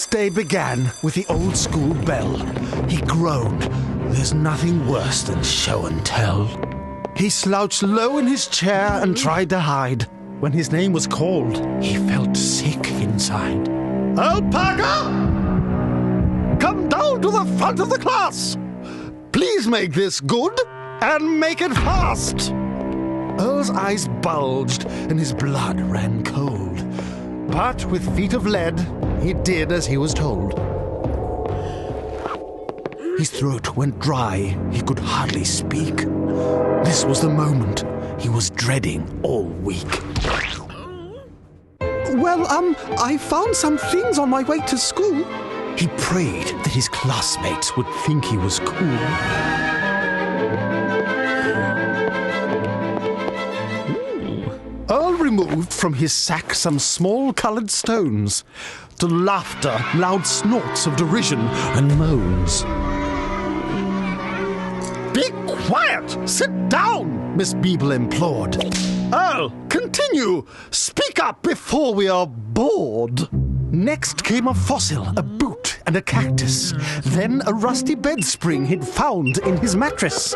Earl's day began with the old school bell. He groaned. There's nothing worse than show and tell. He slouched low in his chair and tried to hide. When his name was called, he felt sick inside. Earl Parker! Come down to the front of the class! Please make this good and make it fast! Earl's eyes bulged and his blood ran cold. But with feet of lead, he did as he was told. His throat went dry. He could hardly speak. This was the moment he was dreading all week. Well, I found some things on my way to school. He prayed that his classmates would think he was cool. Earl removed from his sack some small coloured stones. To laughter, loud snorts of derision and moans. Be quiet! Sit down! Miss Beeble implored. Earl, continue! Speak up before we are bored! Next came a fossil, a boot, and a cactus. Then a rusty bed spring he'd found in his mattress.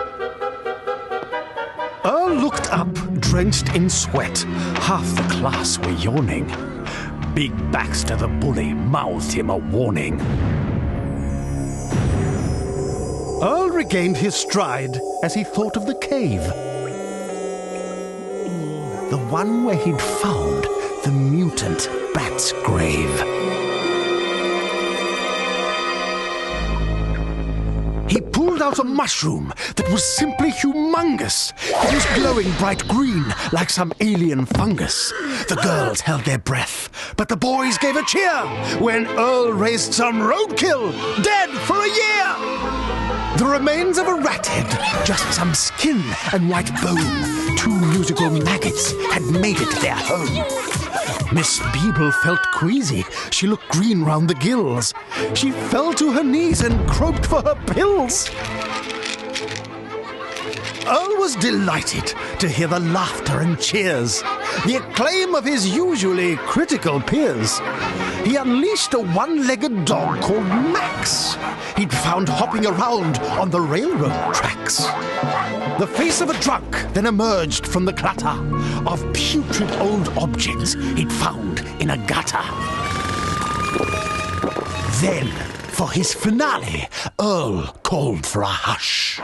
Earl looked up, drenched in sweat. Half the class were yawning. Big Baxter the bully mouthed him a warning. Earl regained his stride as he thought of the cave. The one where he'd found the mutant bat's grave. He pulled out a mushroom that was simply humongous. It was glowing bright green like some alien fungus. The girls held their breath, but the boys gave a cheer when Earl raised some roadkill, dead for a year. The remains of a rat head, just some skin and white bone. Two musical maggots had made it their home. Miss Beeble felt queasy. She looked green round the gills. She fell to her knees and groped for her pills. Earl was delighted to hear the laughter and cheers, the acclaim of his usually critical peers. He unleashed a one-legged dog called Max. He'd found hopping around on the railroad tracks. The face of a drunk then emerged from the clutter of putrid old objects he'd found in a gutter. Then, for his finale, Earl called for a hush.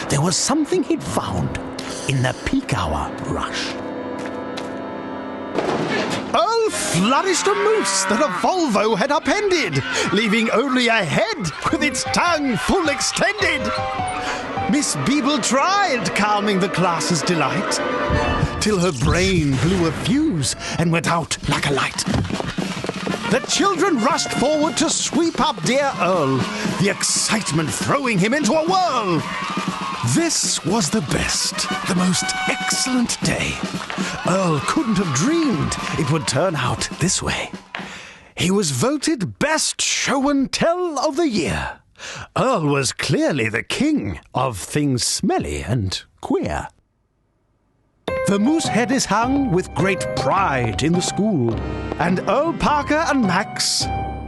There was something he'd found in the peak hour rush. Earl flourished a moose that a Volvo had upended, leaving only a head with its tongue full extended. Miss Beeble tried calming the class's delight, till her brain blew a fuse and went out like a light. The children rushed forward to sweep up dear Earl, the excitement throwing him into a whirl. This was the best, the most excellent day. Earl couldn't have dreamed it would turn out this way. He was voted best show and tell of the year. Earl was clearly the king of things smelly and queer. The moose head is hung with great pride in the school, and Earl Parker and Max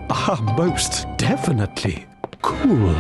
are most definitely cool.